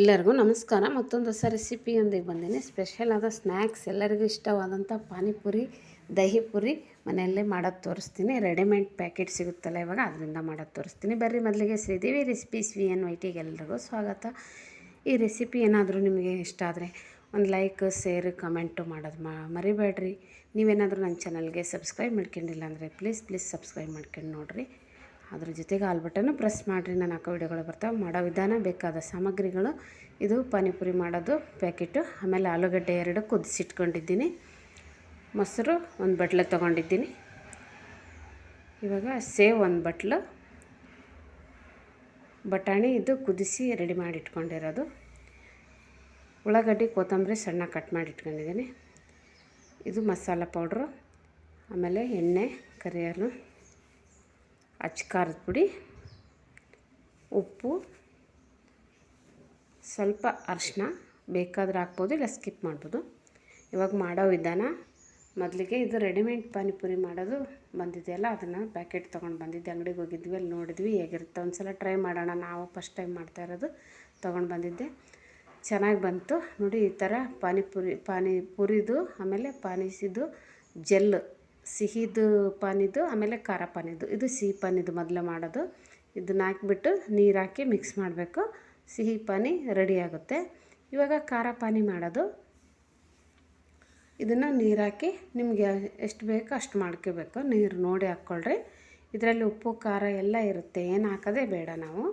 ಎಲ್ಲರಿಗೂ ನಮಸ್ಕಾರ. ಮತ್ತೊಂದು ಹೊಸ ರೆಸಿಪಿಯೊಂದಿಗೆ ಬಂದಿನಿ. ಸ್ಪೆಷಲ್ ಆದ ಸ್ನ್ಯಾಕ್ಸ್, ಎಲ್ಲರಿಗೂ ಇಷ್ಟವಾದಂಥ ಪಾನಿಪುರಿ, ದಹಿ ಪುರಿ ಮನೆಯಲ್ಲೇ ಮಾಡೋದು ತೋರಿಸ್ತೀನಿ. ರೆಡಿಮೇಡ್ ಪ್ಯಾಕೆಟ್ ಸಿಗುತ್ತಲ್ಲ ಇವಾಗ, ಅದರಿಂದ ಮಾಡೋದು ತೋರಿಸ್ತೀನಿ. ಬರ್ರಿ ಮೊದಲಿಗೆ ಶ್ರೀದೇವಿ ರೆಸಿಪೀಸ್ VNYTಗೆ ಎಲ್ರಿಗೂ ಸ್ವಾಗತ. ಈ ರೆಸಿಪಿ ಏನಾದರೂ ನಿಮಗೆ ಇಷ್ಟ ಆದರೆ ಒಂದು ಲೈಕ್, ಶೇರ್, ಕಮೆಂಟು ಮಾಡೋದು ಮರಿಬೇಡ್ರಿ. ನೀವೇನಾದರೂ ನನ್ನ ಚಾನಲ್ಗೆ ಸಬ್ಸ್ಕ್ರೈಬ್ ಮಾಡ್ಕೊಂಡಿಲ್ಲ ಅಂದರೆ ಪ್ಲೀಸ್ ಸಬ್ಸ್ಕ್ರೈಬ್ ಮಾಡ್ಕೊಂಡು ನೋಡಿರಿ. ಅದ್ರ ಜೊತೆಗೆ ಆಲ್ ಬಟನ್ನು ಪ್ರೆಸ್ ಮಾಡಿರಿ. ನಾನು ಹಾಕೋ ವಿಡಿಯೋಗಳು ಬರ್ತಾವೆ. ಮಾಡೋ ವಿಧಾನ, ಬೇಕಾದ ಸಾಮಗ್ರಿಗಳು: ಇದು ಪಾನಿಪುರಿ ಮಾಡೋದು ಪ್ಯಾಕೆಟು, ಆಮೇಲೆ ಆಲೂಗಡ್ಡೆ 2 ಕುದಿಸಿಟ್ಕೊಂಡಿದ್ದೀನಿ, ಮೊಸರು 1 ಬಟ್ಲು ತೊಗೊಂಡಿದ್ದೀನಿ, ಇವಾಗ ಸೇವ್ 1 ಬಟ್ಲು, ಬಟಾಣಿ ಇದು ಕುದಿಸಿ ರೆಡಿ ಮಾಡಿ ಇಟ್ಕೊಂಡಿರೋದು, ಉಳ್ಳಾಗಡ್ಡಿ ಕೊತ್ತಂಬರಿ ಸಣ್ಣ ಕಟ್ ಮಾಡಿ ಇಟ್ಕೊಂಡಿದ್ದೀನಿ, ಇದು ಮಸಾಲ ಪೌಡ್ರು, ಆಮೇಲೆ ಎಣ್ಣೆ, ಕರಿಯಲು, ಖಾರದ ಪುಡಿ, ಉಪ್ಪು, ಸ್ವಲ್ಪ ಅರಿಶಿನ, ಬೇಕಾದ್ರೆ ಹಾಕ್ಬೋದು, ಇಲ್ಲ ಸ್ಕಿಪ್ ಮಾಡ್ಬೋದು. ಇವಾಗ ಮಾಡೋ ವಿಧಾನ: ಮೊದಲಿಗೆ ಇದು ರೆಡಿಮೇಡ್ ಪಾನಿಪುರಿ ಮಾಡೋದು ಬಂದಿದೆಯಲ್ಲ, ಅದನ್ನು ಪ್ಯಾಕೆಟ್ ತೊಗೊಂಡು ಬಂದಿದ್ದೆ. ಅಂಗಡಿಗೆ ಹೋಗಿದ್ವಿ, ಅಲ್ಲಿ ನೋಡಿದ್ವಿ ಹೇಗಿರುತ್ತೆ, ಒಂದು ಸಲ ಟ್ರೈ ಮಾಡೋಣ, ನಾವು ಫಸ್ಟ್ ಟೈಮ್ ಮಾಡ್ತಾ ಇರೋದು. ತೊಗೊಂಡು ಬಂದಿದ್ದೆ, ಚೆನ್ನಾಗಿ ಬಂತು ನೋಡಿ. ಈ ಥರ ಪಾನಿಪುರಿದು, ಆಮೇಲೆ ಪಾನಿಸಿದು ಜೆಲ್, ಸಿಹಿದು ಪಾನಿದು, ಆಮೇಲೆ ಖಾರ ಪಾನಿದು. ಇದು ಸಿಹಿ ಪಾನಿದು ಮೊದಲೇ ಮಾಡೋದು. ಇದನ್ನ ಹಾಕಿಬಿಟ್ಟು ನೀರು ಹಾಕಿ ಮಿಕ್ಸ್ ಮಾಡಬೇಕು. ಸಿಹಿ ಪಾನಿ ರೆಡಿ ಆಗುತ್ತೆ. ಇವಾಗ ಖಾರ ಪಾನಿ ಮಾಡೋದು. ಇದನ್ನು ನೀರು ಹಾಕಿ ನಿಮಗೆ ಎಷ್ಟು ಬೇಕೋ ಅಷ್ಟು ಮಾಡ್ಕೋಬೇಕು. ನೀರು ನೋಡಿ ಹಾಕ್ಕೊಳ್ರಿ. ಇದರಲ್ಲಿ ಉಪ್ಪು ಖಾರ ಎಲ್ಲ ಇರುತ್ತೆ, ಏನು ಹಾಕೋದೇ ಬೇಡ ನಾವು.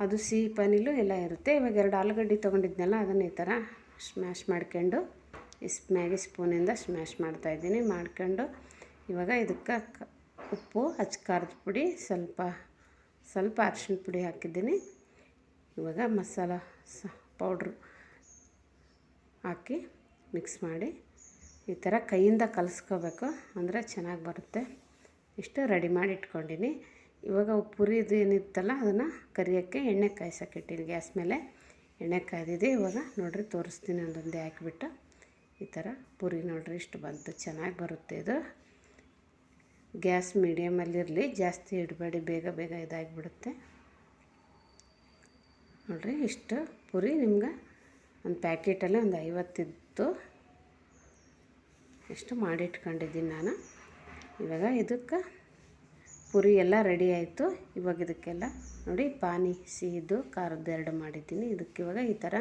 ಅದು ಸಿಹಿ ಪಾನಿಲೂ ಎಲ್ಲ ಇರುತ್ತೆ. ಇವಾಗ 2 ಆಲೂಗಡ್ಡೆ ತೊಗೊಂಡಿದ್ನಲ್ಲ, ಅದನ್ನು ಈ ಥರ ಸ್ಮ್ಯಾಶ್ ಮಾಡ್ಕೊಂಡು ಮ್ಯಾಗಿ ಸ್ಪೂನಿಂದ ಸ್ಮ್ಯಾಶ್ ಮಾಡ್ತಾಯಿದ್ದೀನಿ. ಮಾಡ್ಕೊಂಡು ಇವಾಗ ಇದಕ್ಕೆ ಉಪ್ಪು, ಖಾರದ ಪುಡಿ, ಸ್ವಲ್ಪ ಅರಿಶಿನ ಪುಡಿ ಹಾಕಿದ್ದೀನಿ. ಇವಾಗ ಮಸಾಲ ಪೌಡ್ರು ಹಾಕಿ ಮಿಕ್ಸ್ ಮಾಡಿ ಈ ಥರ ಕೈಯಿಂದ ಕಲಿಸ್ಕೋಬೇಕು, ಅಂದರೆ ಚೆನ್ನಾಗಿ ಬರುತ್ತೆ. ಇಷ್ಟು ರೆಡಿ ಮಾಡಿ ಇಟ್ಕೊಂಡಿನಿ. ಇವಾಗ ಪುರಿದು ಏನಿತ್ತಲ್ಲ, ಅದನ್ನು ಕರಿಯೋಕ್ಕೆ ಎಣ್ಣೆ ಕಾಯ್ಸೋಕ್ಕಿಟ್ಟಿನಿ. ಗ್ಯಾಸ್ ಮೇಲೆ ಎಣ್ಣೆ ಕಾಯ್ದಿದೆ. ಇವಾಗ ನೋಡಿರಿ ತೋರಿಸ್ತೀನಿ, ಒಂದೊಂದೇ ಹಾಕಿಬಿಟ್ಟು. ಈ ಥರ ಪುರಿ ನೋಡಿರಿ ಇಷ್ಟು ಬಂತು, ಚೆನ್ನಾಗಿ ಬರುತ್ತೆ ಇದು. ಗ್ಯಾಸ್ ಮೀಡಿಯಮಲ್ಲಿರಲಿ, ಜಾಸ್ತಿ ಇಡಬೇಡಿ, ಬೇಗ ಇದಾಗಿಬಿಡುತ್ತೆ. ನೋಡಿರಿ ಇಷ್ಟು ಪುರಿ ನಿಮ್ಗೆ ಒಂದು ಪ್ಯಾಕೆಟಲ್ಲಿ ಒಂದು 50 ಇತ್ತು. ಇಷ್ಟು ಮಾಡಿಟ್ಕೊಂಡಿದ್ದೀನಿ ನಾನು. ಇವಾಗ ಇದಕ್ಕೆ ಪುರಿ ಎಲ್ಲ ರೆಡಿ ಆಯಿತು. ಇವಾಗ ಇದಕ್ಕೆಲ್ಲ ನೋಡಿ ಪಾನಿ ಸಿಹಿದು ಖಾರದ್ದು 2 ಮಾಡಿದ್ದೀನಿ. ಇದಕ್ಕೆ ಇವಾಗ ಈ ಥರ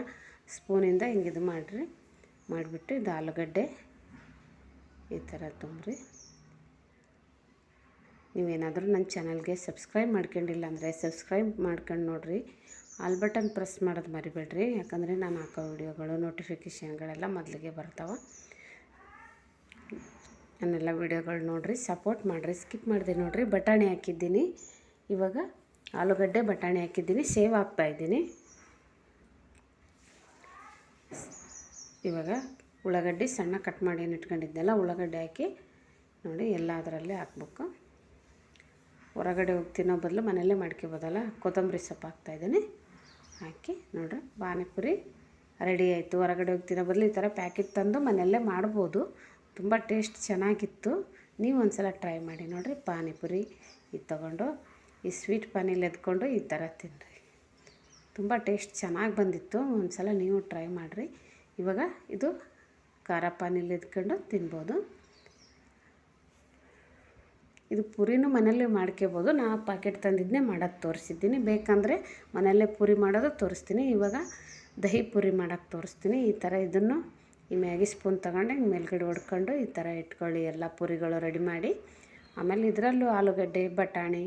ಸ್ಪೂನಿಂದ ಹಿಂಗೆ ಇದು ಮಾಡಿಬಿಟ್ಟು ಇದು ಆಲೂಗಡ್ಡೆ ಈ ಥರ ತುಂಬ್ರಿ. ನೀವೇನಾದರೂ ನನ್ನ ಚಾನಲ್ಗೆ ಸಬ್ಸ್ಕ್ರೈಬ್ ಮಾಡ್ಕೊಂಡಿಲ್ಲ ಅಂದರೆ ಸಬ್ಸ್ಕ್ರೈಬ್ ಮಾಡ್ಕೊಂಡು ನೋಡಿರಿ. ಆಲ್ ಬಟನ್ ಪ್ರೆಸ್ ಮಾಡೋದು ಮರಿಬೇಡ್ರಿ, ಯಾಕಂದರೆ ನಾನು ಹಾಕೋ ವಿಡಿಯೋಗಳು ನೋಟಿಫಿಕೇಷನ್ಗಳೆಲ್ಲ ಮೊದಲಿಗೆ ಬರ್ತಾವೆ. ನನ್ನೆಲ್ಲ ವಿಡಿಯೋಗಳು ನೋಡಿರಿ, ಸಪೋರ್ಟ್ ಮಾಡಿರಿ, ಸ್ಕಿಪ್ ಮಾಡಿದೆ ನೋಡಿರಿ. ಬಟಾಣಿ ಹಾಕಿದ್ದೀನಿ, ಇವಾಗ ಆಲೂಗಡ್ಡೆ ಬಟಾಣಿ ಹಾಕಿದ್ದೀನಿ, ಸೇವ್ ಹಾಕ್ತಾಯಿದ್ದೀನಿ. ಇವಾಗ ಉಳ್ಳಾಗಡ್ಡಿ ಸಣ್ಣ ಕಟ್ ಮಾಡಿ ಏನು ಇಟ್ಕೊಂಡಿದ್ದೆಲ್ಲ ಉಳ್ಳಾಗಡ್ಡೆ ಹಾಕಿ ನೋಡಿ, ಎಲ್ಲ ಅದರಲ್ಲೇ ಹಾಕ್ಬೇಕು. ಹೊರಗಡೆ ಹೋಗಿ ತಿನ್ನೋ ಬದಲು ಮನೆಯಲ್ಲೇ ಮಾಡ್ಕೊಬೋದಲ್ಲ. ಕೊತ್ತಂಬರಿ ಸೊಪ್ಪು ಹಾಕ್ತಾಯಿದ್ದೀನಿ. ಹಾಕಿ ನೋಡಿರಿ, ಪಾನಿಪುರಿ ರೆಡಿ ಆಯಿತು. ಹೊರಗಡೆ ಹೋಗಿ ತಿನ್ನೋ ಬದಲು ಈ ಥರ ಪ್ಯಾಕೆಟ್ ತಂದು ಮನೆಯಲ್ಲೇ ಮಾಡ್ಬೋದು. ತುಂಬ ಟೇಸ್ಟ್ ಚೆನ್ನಾಗಿತ್ತು. ನೀವು ಒಂದು ಸಲ ಟ್ರೈ ಮಾಡಿ ನೋಡಿರಿ. ಪಾನಿಪುರಿ ಇದು ತೊಗೊಂಡು ಈ ಸ್ವೀಟ್ ಪಾನಿಲಿ ಎದ್ಕೊಂಡು ಈ ಥರ ತಿನ್ನಿರಿ, ತುಂಬ ಟೇಸ್ಟ್ ಚೆನ್ನಾಗಿ ಬಂದಿತ್ತು. ಒಂದು ಸಲ ನೀವು ಟ್ರೈ ಮಾಡಿರಿ. ಇವಾಗ ಇದು ಖಾರ ಪಾನಿಲಿ ಎದ್ಕೊಂಡು ತಿನ್ಬೋದು. ಇದು ಪುರಿನೂ ಮನೆಯಲ್ಲೇ ಮಾಡ್ಕೋಬೋದು. ನಾ ಪ್ಯಾಕೆಟ್ ತಂದಿದ್ದನ್ನೇ ಮಾಡೋದು ತೋರಿಸಿದ್ದೀನಿ. ಬೇಕಂದರೆ ಮನೆಯಲ್ಲೇ ಪುರಿ ಮಾಡೋದು ತೋರಿಸ್ತೀನಿ. ಇವಾಗ ದಹಿ ಪುರಿ ಮಾಡೋಕ್ಕೆ ತೋರಿಸ್ತೀನಿ. ಈ ಥರ ಇದನ್ನು ಈ ಮ್ಯಾಗಿ ಸ್ಪೂನ್ ತಗೊಂಡು ಹಿಂಗೆ ಮೇಲ್ಗಡೆ ಹೊಡ್ಕೊಂಡು ಈ ಥರ ಇಟ್ಕೊಳ್ಳಿ. ಎಲ್ಲ ಪುರಿಗಳು ರೆಡಿ ಮಾಡಿ, ಆಮೇಲೆ ಇದರಲ್ಲೂ ಆಲೂಗಡ್ಡೆ, ಬಟಾಣಿ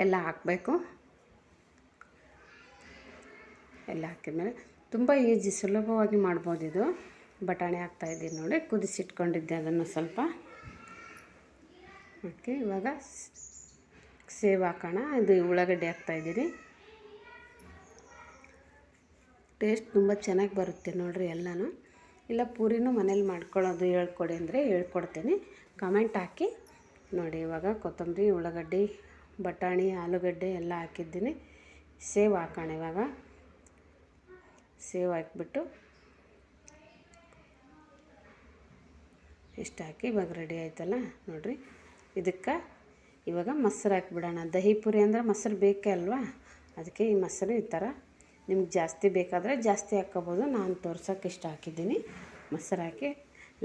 ಎಲ್ಲ ಹಾಕಬೇಕು. ಎಲ್ಲ ಹಾಕಿದ್ಮೇಲೆ ತುಂಬ ಈಜಿ, ಸುಲಭವಾಗಿ ಮಾಡ್ಬೋದು ಇದು. ಬಟಾಣಿ ಹಾಕ್ತಾಯಿದ್ದೀನಿ ನೋಡಿ, ಕುದಿಸಿಟ್ಕೊಂಡಿದ್ದೆ ಅದನ್ನು ಸ್ವಲ್ಪ. ಓಕೆ, ಇವಾಗ ಸೇವ್ ಹಾಕೋಣ. ಇದು ಉಳ್ಳಾಗಡ್ಡೆ ಹಾಕ್ತಾಯಿದ್ದೀನಿ. ಟೇಸ್ಟ್ ತುಂಬ ಚೆನ್ನಾಗಿ ಬರುತ್ತೆ ನೋಡಿರಿ ಎಲ್ಲನೂ. ಇಲ್ಲ ಪೂರಿನೂ ಮನೇಲಿ ಮಾಡ್ಕೊಳ್ಳೋದು ಹೇಳ್ಕೊಡಿ ಅಂದರೆ ಹೇಳ್ಕೊಡ್ತೀನಿ, ಕಮೆಂಟ್ ಹಾಕಿ ನೋಡಿ. ಇವಾಗ ಕೊತ್ತಂಬರಿ, ಉಳ್ಳಾಗಡ್ಡಿ, ಬಟಾಣಿ, ಆಲೂಗಡ್ಡೆ ಎಲ್ಲ ಹಾಕಿದ್ದೀನಿ. ಸೇವ್ ಹಾಕೋಣ. ಇವಾಗ ಸೇವ್ ಹಾಕಿಬಿಟ್ಟು ಇಷ್ಟು ಹಾಕಿ ಇವಾಗ ರೆಡಿ ಆಯ್ತಲ್ಲ ನೋಡಿರಿ. ಇದಕ್ಕೆ ಇವಾಗ ಮೊಸರು ಹಾಕಿಬಿಡೋಣ. ದಹಿ ಪುರಿ ಅಂದರೆ ಮೊಸರು ಬೇಕೇ ಅಲ್ವಾ, ಅದಕ್ಕೆ ಈ ಮೊಸರು ಈ ಥರ. ನಿಮ್ಗೆ ಜಾಸ್ತಿ ಬೇಕಾದರೆ ಜಾಸ್ತಿ ಹಾಕ್ಕೋಬೋದು. ನಾನು ತೋರ್ಸೋಕ್ಕೆ ಇಷ್ಟ ಹಾಕಿದ್ದೀನಿ. ಮೊಸರು ಹಾಕಿ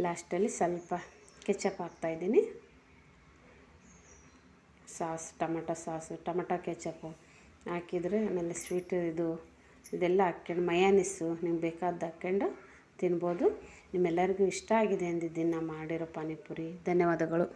ಲಾಸ್ಟಲ್ಲಿ ಸ್ವಲ್ಪ ಕೆಚಪ್ ಹಾಕ್ತಾಯಿದ್ದೀನಿ. ಸಾಸ್, ಟೊಮಟೊ ಕೆಚಪ್ಪು ಹಾಕಿದರೆ, ಆಮೇಲೆ ಸ್ವೀಟ್ ಇದೆಲ್ಲ ಹಾಕ್ಕೊಂಡು ಮಯಾನಿಸ್ಸು ನಿಮ್ಗೆ ಬೇಕಾದ್ದು ಹಾಕ್ಕೊಂಡು ತಿನ್ಬೋದು. ನಿಮ್ಮೆಲ್ಲರಿಗೂ ಇಷ್ಟ ಆಗಿದೆ ಅಂದಿದ್ದೀನಿ ನಾನು ಮಾಡಿರೋ ಪಾನಿಪುರಿ. ಧನ್ಯವಾದಗಳು.